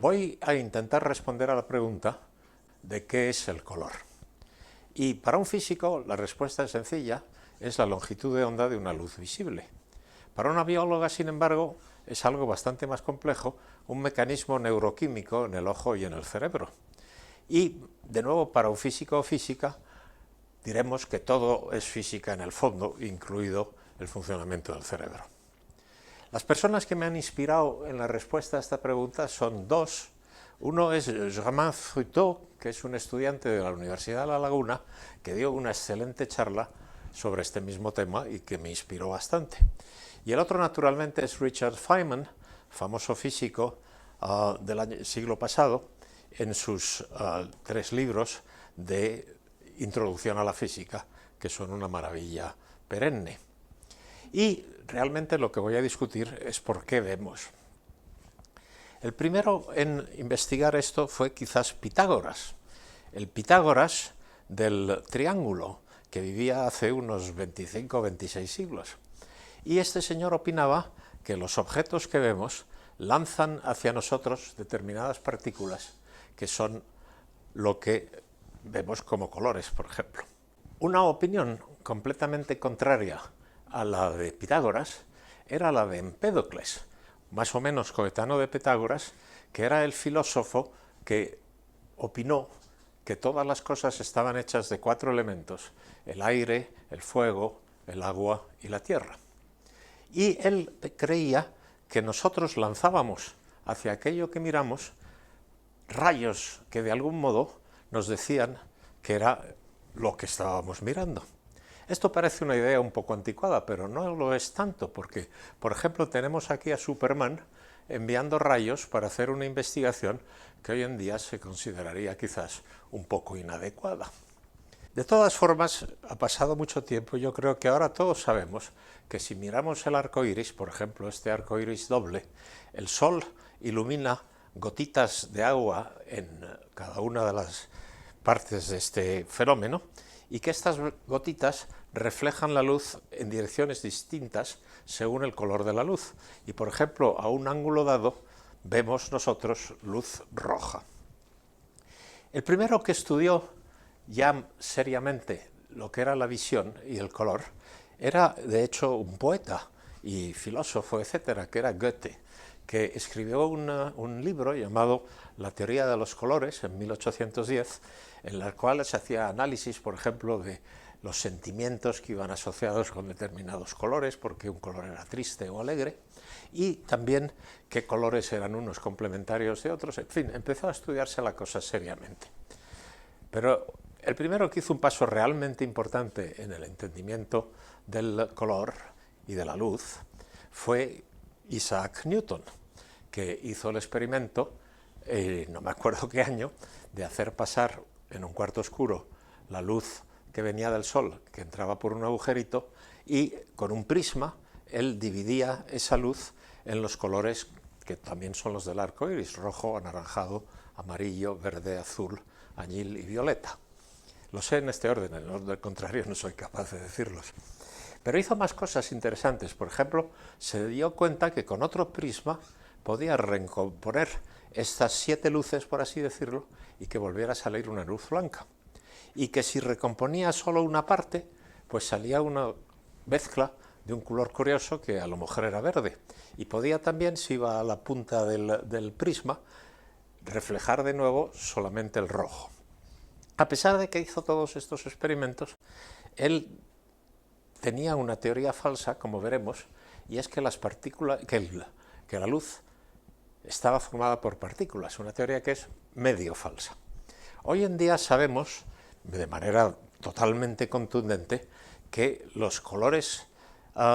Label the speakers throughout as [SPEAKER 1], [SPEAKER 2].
[SPEAKER 1] Voy a intentar responder a la pregunta de qué es el color. Y para un físico la respuesta es sencilla, es la longitud de onda de una luz visible. Para una bióloga, sin embargo, es algo bastante más complejo, un mecanismo neuroquímico en el ojo y en el cerebro. Y, de nuevo, para un físico o física, diremos que todo es física en el fondo, incluido el funcionamiento del cerebro. Las personas que me han inspirado en la respuesta a esta pregunta son dos. Uno es Germain Fruteau, que es un estudiante de la Universidad de La Laguna, que dio una excelente charla sobre este mismo tema y que me inspiró bastante. Y el otro, naturalmente, es Richard Feynman, famoso físico del siglo pasado, en sus 3 libros de Introducción a la Física, que son una maravilla perenne. Y realmente lo que voy a discutir es por qué vemos. El primero en investigar esto fue quizás Pitágoras, el Pitágoras del triángulo, que vivía hace unos 25 o 26 siglos. Y este señor opinaba que los objetos que vemos lanzan hacia nosotros determinadas partículas que son lo que vemos como colores, por ejemplo. Una opinión completamente contraria a la de Pitágoras era la de Empédocles, más o menos coetáneo de Pitágoras, que era el filósofo que opinó que todas las cosas estaban hechas de 4 elementos, el aire, el fuego, el agua y la tierra. Y él creía que nosotros lanzábamos hacia aquello que miramos rayos que de algún modo nos decían que era lo que estábamos mirando. Esto parece una idea un poco anticuada, pero no lo es tanto, porque, por ejemplo, tenemos aquí a Superman enviando rayos para hacer una investigación que hoy en día se consideraría quizás un poco inadecuada. De todas formas, ha pasado mucho tiempo y yo creo que ahora todos sabemos que si miramos el arco iris, por ejemplo, este arco iris doble, el sol ilumina gotitas de agua en cada una de las partes de este fenómeno y que estas gotitas reflejan la luz en direcciones distintas según el color de la luz. Y, por ejemplo, a un ángulo dado vemos nosotros luz roja. El primero que estudió ya seriamente lo que era la visión y el color era, de hecho, un poeta y filósofo, etcétera, que era Goethe, que escribió un libro llamado La teoría de los colores en 1810, en el cual se hacía análisis, por ejemplo, de los sentimientos que iban asociados con determinados colores, porque un color era triste o alegre, y también qué colores eran unos complementarios de otros. En fin, empezó a estudiarse la cosa seriamente. Pero el primero que hizo un paso realmente importante en el entendimiento del color y de la luz fue Isaac Newton, que hizo el experimento, no me acuerdo qué año, de hacer pasar en un cuarto oscuro la luz que venía del sol, que entraba por un agujerito, y con un prisma él dividía esa luz en los colores que también son los del arco iris: rojo, anaranjado, amarillo, verde, azul, añil y violeta. Lo sé en este orden, en el orden contrario no soy capaz de decirlos. Pero hizo más cosas interesantes. Por ejemplo, se dio cuenta que con otro prisma podía recomponer estas 7 luces, por así decirlo, y que volviera a salir una luz blanca. Y que si recomponía solo una parte, pues salía una mezcla de un color curioso que a lo mejor era verde. Y podía también, si iba a la punta del prisma, reflejar de nuevo solamente el rojo. A pesar de que hizo todos estos experimentos, él tenía una teoría falsa, como veremos, y es que la luz estaba formada por partículas, una teoría que es medio falsa. Hoy en día sabemos, de manera totalmente contundente, que los colores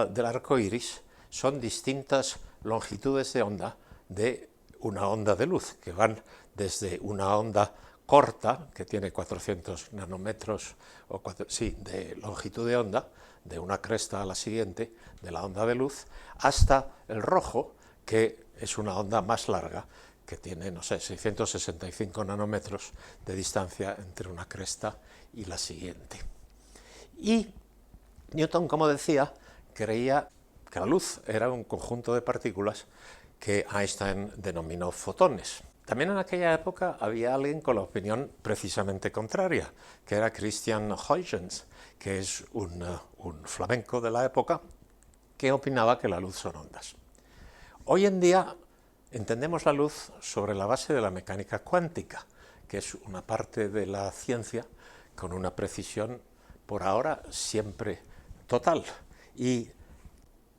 [SPEAKER 1] del arco iris son distintas longitudes de onda de una onda de luz, que van desde una onda corta, que tiene 400 nanómetros de longitud de onda, de una cresta a la siguiente, de la onda de luz, hasta el rojo, que es una onda más larga, que tiene, no sé, 665 nanómetros de distancia entre una cresta y la siguiente. Y Newton, como decía, creía que la luz era un conjunto de partículas que Einstein denominó fotones. También en aquella época había alguien con la opinión precisamente contraria, que era Christian Huygens, que es un flamenco de la época, que opinaba que la luz son ondas. Hoy en día entendemos la luz sobre la base de la mecánica cuántica, que es una parte de la ciencia con una precisión por ahora siempre total. Y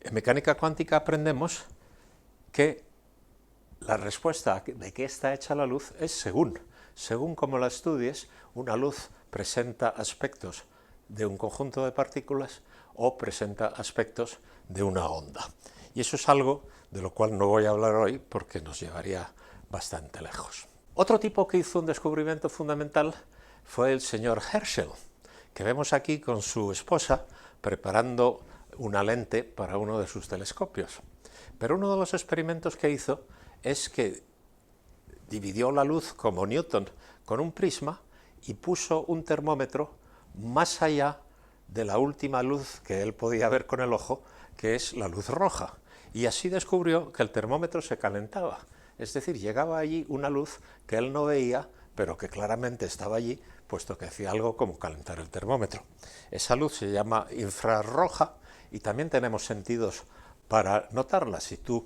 [SPEAKER 1] en mecánica cuántica aprendemos que la respuesta de qué está hecha la luz es según cómo la estudies, una luz presenta aspectos de un conjunto de partículas o presenta aspectos de una onda. Y eso es algo de lo cual no voy a hablar hoy porque nos llevaría bastante lejos. Otro tipo que hizo un descubrimiento fundamental fue el señor Herschel, que vemos aquí con su esposa preparando una lente para uno de sus telescopios. Pero uno de los experimentos que hizo es que dividió la luz como Newton con un prisma y puso un termómetro más allá de la última luz que él podía ver con el ojo, que es la luz roja. Y así descubrió que el termómetro se calentaba. Es decir, llegaba allí una luz que él no veía, pero que claramente estaba allí, puesto que hacía algo como calentar el termómetro. Esa luz se llama infrarroja y también tenemos sentidos para notarla. Si tú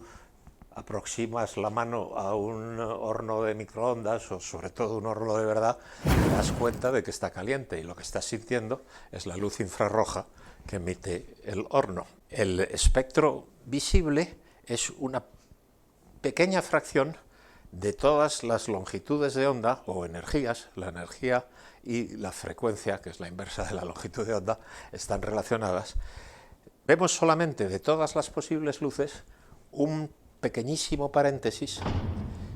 [SPEAKER 1] aproximas la mano a un horno de microondas o sobre todo un horno de verdad, te das cuenta de que está caliente y lo que estás sintiendo es la luz infrarroja que emite el horno. El espectro visible es una pequeña fracción de todas las longitudes de onda o energías. La energía y la frecuencia, que es la inversa de la longitud de onda, están relacionadas. Vemos solamente de todas las posibles luces un pequeñísimo paréntesis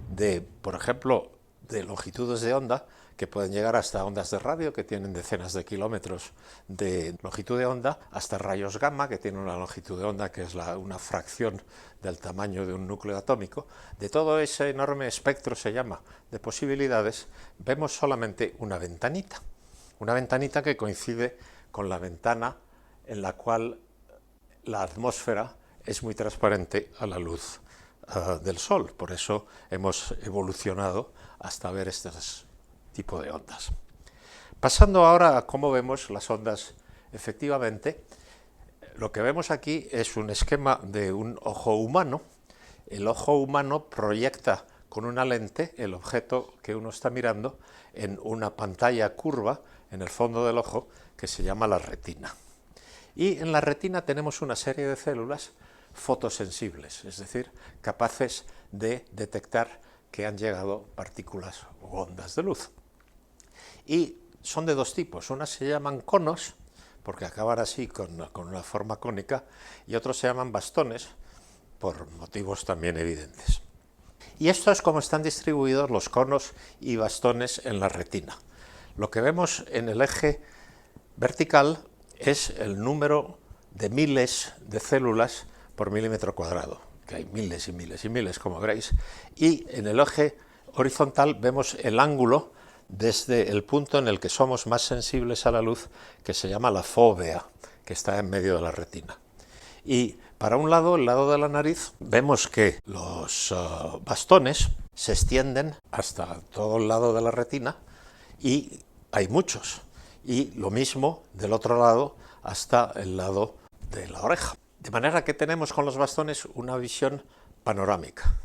[SPEAKER 1] de, por ejemplo, de longitudes de onda que pueden llegar hasta ondas de radio, que tienen decenas de kilómetros de longitud de onda, hasta rayos gamma, que tienen una longitud de onda que es una fracción del tamaño de un núcleo atómico. De todo ese enorme espectro, se llama, de posibilidades, vemos solamente una ventanita que coincide con la ventana en la cual la atmósfera es muy transparente a la luz del Sol. Por eso hemos evolucionado hasta ver este tipo de ondas. Pasando ahora a cómo vemos las ondas efectivamente, lo que vemos aquí es un esquema de un ojo humano. El ojo humano proyecta con una lente el objeto que uno está mirando en una pantalla curva en el fondo del ojo que se llama la retina. Y en la retina tenemos una serie de células fotosensibles, es decir, capaces de detectar que han llegado partículas o ondas de luz. Y son de dos tipos, unas se llaman conos, porque acaban así con una forma cónica, y otros se llaman bastones, por motivos también evidentes. Y esto es como están distribuidos los conos y bastones en la retina. Lo que vemos en el eje vertical es el número de miles de células por milímetro cuadrado, que hay miles y miles y miles, como veréis, y en el eje horizontal vemos el ángulo desde el punto en el que somos más sensibles a la luz, que se llama la fóvea, que está en medio de la retina. Y para un lado, el lado de la nariz, vemos que los bastones se extienden hasta todo el lado de la retina y hay muchos. Y lo mismo del otro lado hasta el lado de la oreja. De manera que tenemos con los bastones una visión panorámica.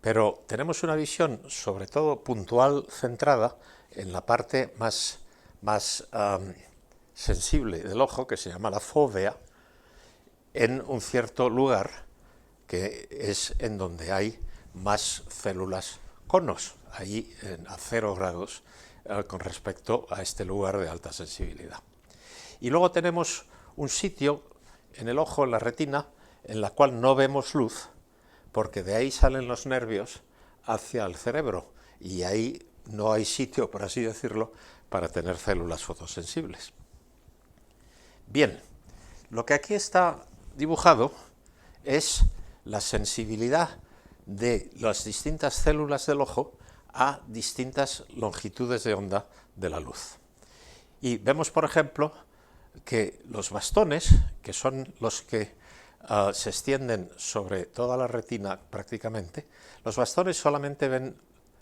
[SPEAKER 1] Pero tenemos una visión sobre todo puntual, centrada en la parte más sensible del ojo, que se llama la fóvea, en un cierto lugar que es en donde hay más células conos, ahí a 0 grados con respecto a este lugar de alta sensibilidad. Y luego tenemos un sitio en el ojo, en la retina, en la cual no vemos luz, porque de ahí salen los nervios hacia el cerebro, y ahí no hay sitio, por así decirlo, para tener células fotosensibles. Bien, lo que aquí está dibujado es la sensibilidad de las distintas células del ojo a distintas longitudes de onda de la luz. Y vemos, por ejemplo, que los bastones, que son los que se extienden sobre toda la retina prácticamente, los bastones solamente ven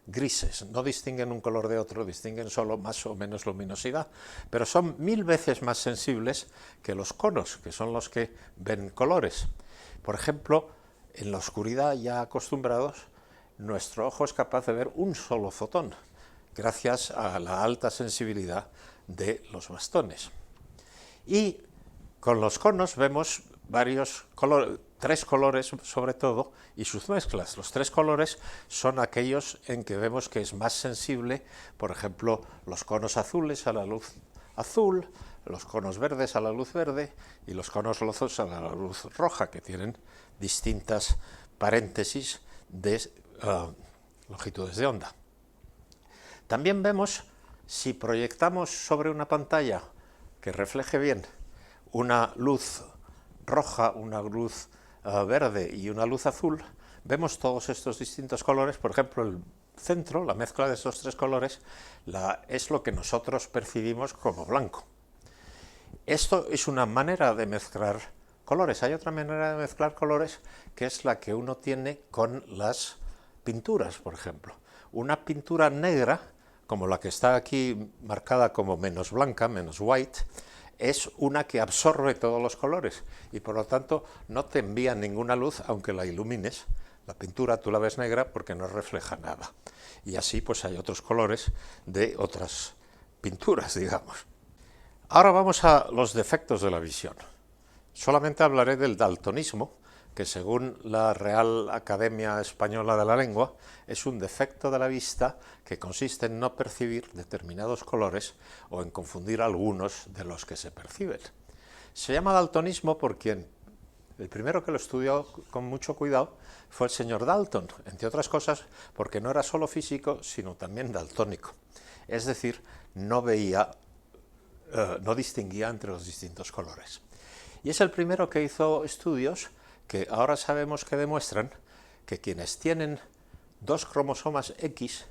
[SPEAKER 1] grises, no distinguen un color de otro, distinguen solo más o menos luminosidad, pero son 1000 veces más sensibles que los conos, que son los que ven colores. Por ejemplo, en la oscuridad ya acostumbrados, nuestro ojo es capaz de ver un solo fotón, gracias a la alta sensibilidad de los bastones. Y con los conos vemos varios colores, 3 colores sobre todo, y sus mezclas. Los 3 colores son aquellos en que vemos que es más sensible, por ejemplo, los conos azules a la luz azul, los conos verdes a la luz verde y los conos rozos a la luz roja, que tienen distintas paréntesis de longitudes de onda. También vemos, si proyectamos sobre una pantalla que refleje bien una luz roja, una luz verde y una luz azul, vemos todos estos distintos colores. Por ejemplo, el centro, la mezcla de estos 3 colores, es lo que nosotros percibimos como blanco. Esto es una manera de mezclar colores. Hay otra manera de mezclar colores, que es la que uno tiene con las pinturas, por ejemplo. Una pintura negra, como la que está aquí marcada como menos blanca, menos white, es una que absorbe todos los colores y por lo tanto no te envía ninguna luz aunque la ilumines. La pintura tú la ves negra porque no refleja nada. Y así pues hay otros colores de otras pinturas, digamos. Ahora vamos a los defectos de la visión. Solamente hablaré del daltonismo, que según la Real Academia Española de la Lengua es un defecto de la vista que consiste en no percibir determinados colores o en confundir algunos de los que se perciben. Se llama daltonismo porque el primero que lo estudió con mucho cuidado fue el señor Dalton, entre otras cosas porque no era solo físico, sino también daltónico. Es decir, no distinguía entre los distintos colores. Y es el primero que hizo estudios que ahora sabemos que demuestran que quienes tienen 2 cromosomas X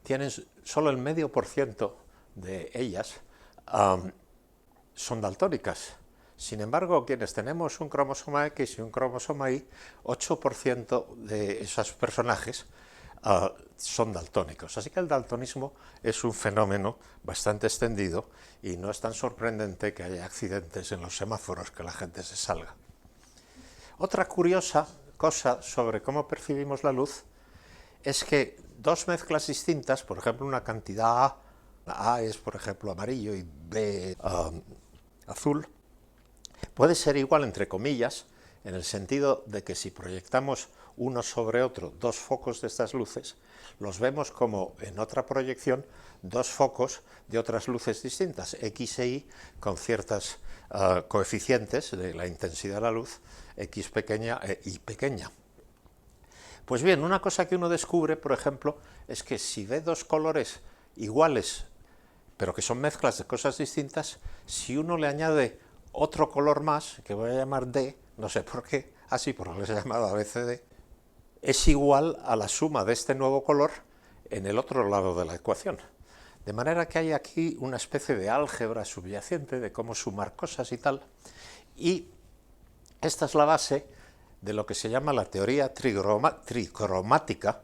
[SPEAKER 1] tienen solo el 0,5% de ellas son daltónicas. Sin embargo, quienes tenemos un cromosoma X y un cromosoma Y, 8% de esos personajes son daltónicos. Así que el daltonismo es un fenómeno bastante extendido y no es tan sorprendente que haya accidentes en los semáforos, que la gente se salga. Otra curiosa cosa sobre cómo percibimos la luz es que 2 mezclas distintas, por ejemplo una cantidad A es por ejemplo amarillo y B azul, puede ser igual entre comillas, en el sentido de que si proyectamos uno sobre otro 2 focos de estas luces, los vemos como en otra proyección 2 focos de otras luces distintas, X e Y, con ciertos coeficientes de la intensidad de la luz, X pequeña e Y pequeña. Pues bien, una cosa que uno descubre, por ejemplo, es que si ve 2 colores iguales, pero que son mezclas de cosas distintas, si uno le añade otro color más, que voy a llamar D, no sé por qué, así por lo que se ha llamado ABCD, es igual a la suma de este nuevo color en el otro lado de la ecuación. De manera que hay aquí una especie de álgebra subyacente de cómo sumar cosas y tal, y esta es la base de lo que se llama la teoría tricromática,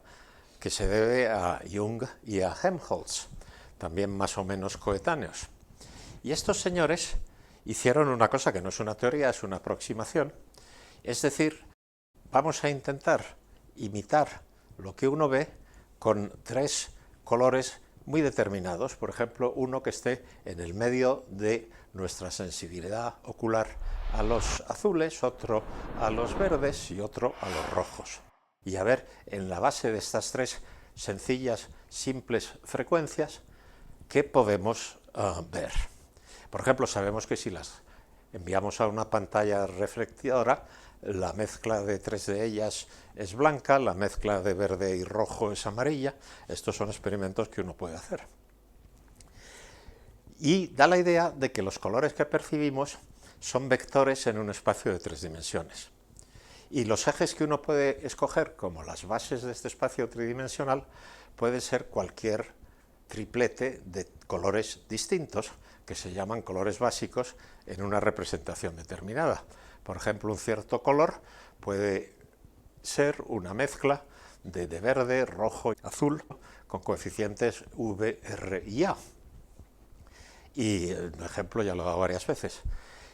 [SPEAKER 1] que se debe a Jung y a Helmholtz, también más o menos coetáneos. Y estos señores hicieron una cosa que no es una teoría, es una aproximación, es decir, vamos a intentar imitar lo que uno ve con 3 colores muy determinados, por ejemplo, uno que esté en el medio de nuestra sensibilidad ocular a los azules, otro a los verdes y otro a los rojos. Y a ver, en la base de estas 3 sencillas, simples frecuencias, ¿qué podemos ver? Por ejemplo, sabemos que si las enviamos a una pantalla reflectadora, la mezcla de 3 de ellas es blanca, la mezcla de verde y rojo es amarilla. Estos son experimentos que uno puede hacer. Y da la idea de que los colores que percibimos son vectores en un espacio de 3 dimensiones. Y los ejes que uno puede escoger como las bases de este espacio tridimensional puede ser cualquier triplete de colores distintos, que se llaman colores básicos en una representación determinada. Por ejemplo, un cierto color puede ser una mezcla de verde, rojo y azul con coeficientes V, R y A. Y el ejemplo ya lo he dado varias veces.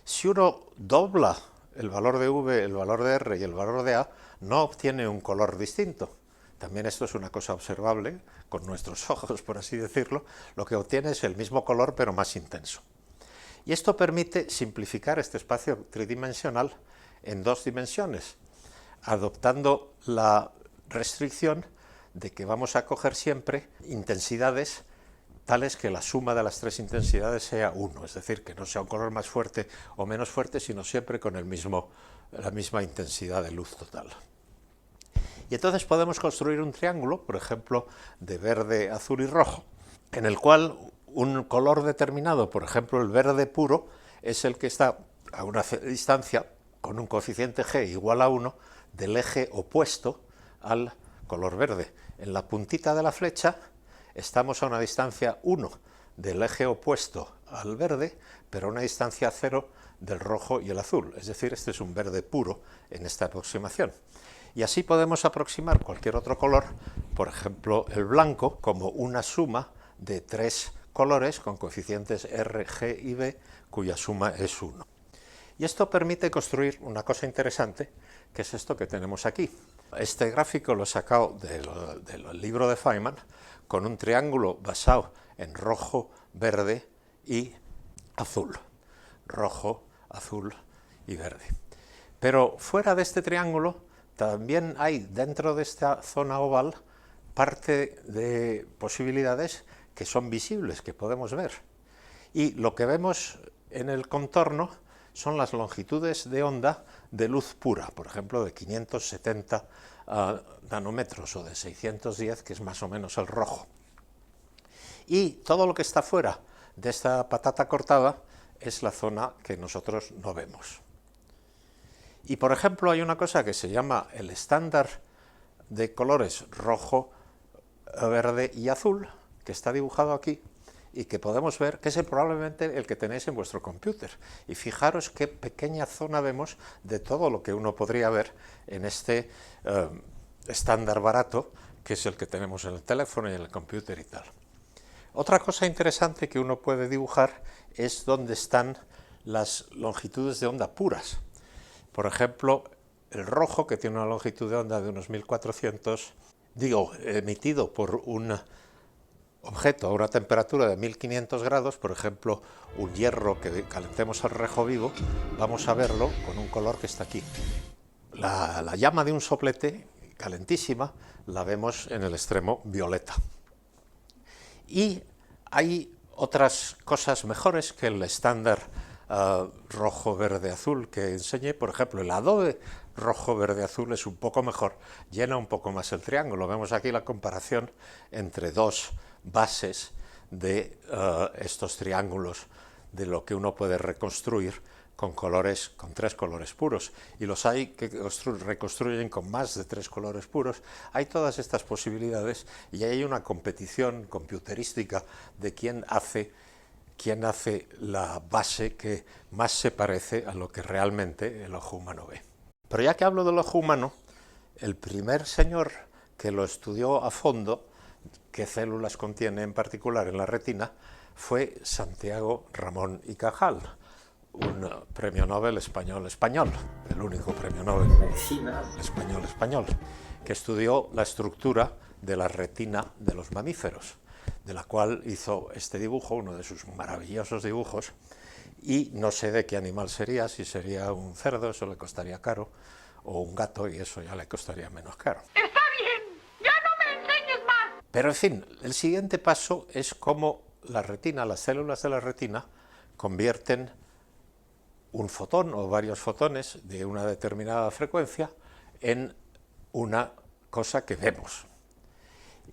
[SPEAKER 1] Si uno dobla el valor de V, el valor de R y el valor de A, no obtiene un color distinto. También esto es una cosa observable con nuestros ojos, por así decirlo. Lo que obtiene es el mismo color, pero más intenso. Y esto permite simplificar este espacio tridimensional en dos dimensiones, adoptando la restricción de que vamos a coger siempre intensidades tales que la suma de las tres intensidades sea 1, es decir, que no sea un color más fuerte o menos fuerte, sino siempre con la misma intensidad de luz total. Y entonces podemos construir un triángulo, por ejemplo, de verde, azul y rojo, en el cual un color determinado, por ejemplo el verde puro, es el que está a una distancia con un coeficiente G igual a 1 del eje opuesto al color verde. En la puntita de la flecha estamos a una distancia 1 del eje opuesto al verde, pero a una distancia 0 del rojo y el azul. Es decir, este es un verde puro en esta aproximación. Y así podemos aproximar cualquier otro color, por ejemplo el blanco, como una suma de tres colores con coeficientes R, G y B, cuya suma es 1. Y esto permite construir una cosa interesante, que es esto que tenemos aquí. Este gráfico lo he sacado del libro de Feynman, con un triángulo basado en rojo, verde y azul. Rojo, azul y verde. Pero fuera de este triángulo también hay dentro de esta zona oval parte de posibilidades que son visibles, que podemos ver. Y lo que vemos en el contorno son las longitudes de onda de luz pura, por ejemplo de 570 nanómetros o de 610, que es más o menos el rojo. Y todo lo que está fuera de esta patata cortada es la zona que nosotros no vemos. Y por ejemplo hay una cosa que se llama el estándar de colores rojo, verde y azul, que está dibujado aquí y que podemos ver que es probablemente el que tenéis en vuestro computer. Y fijaros qué pequeña zona vemos de todo lo que uno podría ver en este estándar barato, que es el que tenemos en el teléfono y en el computer y tal. Otra cosa interesante que uno puede dibujar es dónde están las longitudes de onda puras. Por ejemplo, el rojo, que tiene una longitud de onda de unos 1400, emitido por un objeto a una temperatura de 1500 grados, por ejemplo, un hierro que calentemos al rejo vivo, vamos a verlo con un color que está aquí. La llama de un soplete, calentísima, la vemos en el extremo violeta. Y hay otras cosas mejores que el estándar rojo, verde, azul que enseñé. Por ejemplo, el adobe rojo, verde, azul es un poco mejor, llena un poco más el triángulo. Vemos aquí la comparación entre dos bases de estos triángulos, de lo que uno puede reconstruir con tres colores puros, y los hay que reconstruyen con más de tres colores puros. Hay todas estas posibilidades y hay una competición computerística de quién hace la base que más se parece a lo que realmente el ojo humano ve. Pero ya que hablo del ojo humano, el primer señor que lo estudió a fondo, qué células contiene en particular en la retina, fue Santiago Ramón y Cajal, un premio Nobel español, el único premio Nobel de medicina español, que estudió la estructura de la retina de los mamíferos, de la cual hizo este dibujo, uno de sus maravillosos dibujos, y no sé de qué animal sería, si sería un cerdo, eso le costaría caro, o un gato, y eso ya le costaría menos caro.
[SPEAKER 2] ¡Está bien! ¡Ya no me enseñes más!
[SPEAKER 1] Pero en fin, el siguiente paso es cómo la retina, las células de la retina, convierten un fotón o varios fotones de una determinada frecuencia en una cosa que vemos.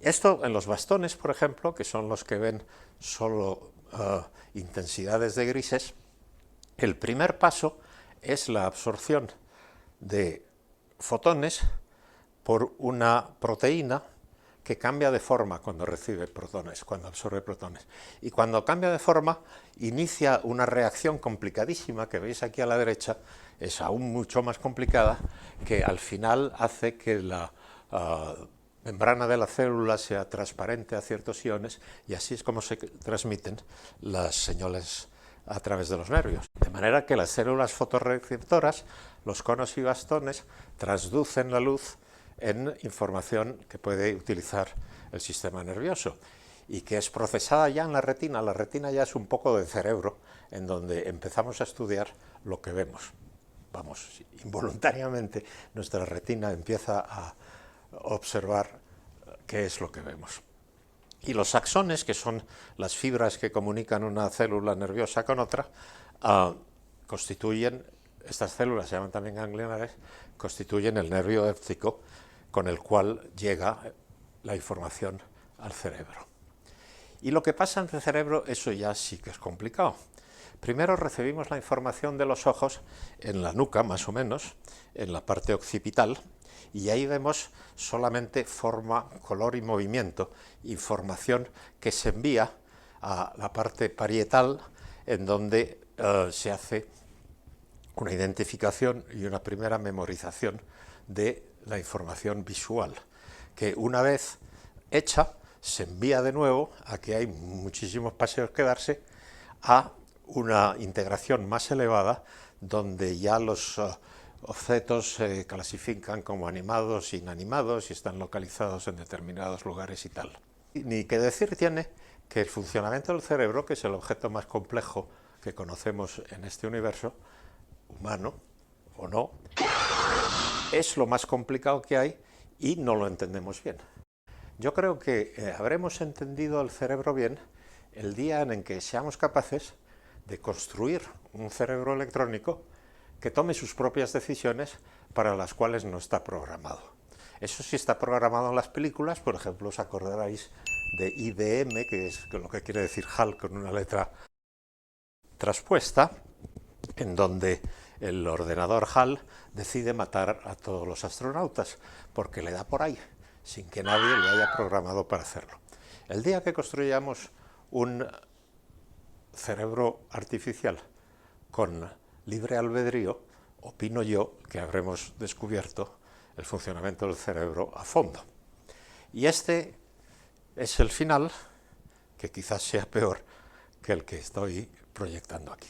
[SPEAKER 1] Esto en los bastones, por ejemplo, que son los que ven solo intensidades de grises, el primer paso es la absorción de fotones por una proteína que cambia de forma cuando recibe protones, cuando absorbe protones. Y cuando cambia de forma, inicia una reacción complicadísima que veis aquí a la derecha, es aún mucho más complicada, que al final hace que la membrana de la célula sea transparente a ciertos iones, y así es como se transmiten las señales a través de los nervios. De manera que las células fotorreceptoras, los conos y bastones, transducen la luz en información que puede utilizar el sistema nervioso y que es procesada ya en la retina. La retina ya es un poco de cerebro en donde empezamos a estudiar lo que vemos. Vamos, involuntariamente nuestra retina empieza a observar qué es lo que vemos. Y los axones, que son las fibras que comunican una célula nerviosa con otra, constituyen, estas células se llaman también ganglionares, constituyen el nervio óptico con el cual llega la información al cerebro. Y lo que pasa en el cerebro, eso ya sí que es complicado. Primero recibimos la información de los ojos en la nuca, más o menos, en la parte occipital, y ahí vemos solamente forma, color y movimiento, información que se envía a la parte parietal, en donde se hace una identificación y una primera memorización de la información visual, que una vez hecha se envía de nuevo, aquí hay muchísimos paseos que darse, a una integración más elevada, donde ya los objetos se clasifican como animados e inanimados y están localizados en determinados lugares y tal. Ni que decir tiene que el funcionamiento del cerebro, que es el objeto más complejo que conocemos en este universo, humano o no, es lo más complicado que hay y no lo entendemos bien. Yo creo que habremos entendido el cerebro bien el día en que seamos capaces de construir un cerebro electrónico que tome sus propias decisiones para las cuales no está programado. Eso sí está programado en las películas, por ejemplo, os acordaréis de IBM, que es lo que quiere decir HAL con una letra traspuesta, en donde el ordenador HAL decide matar a todos los astronautas, porque le da por ahí, sin que nadie lo haya programado para hacerlo. El día que construyamos un cerebro artificial con libre albedrío, opino yo que habremos descubierto el funcionamiento del cerebro a fondo. Y este es el final, que quizás sea peor que el que estoy proyectando aquí.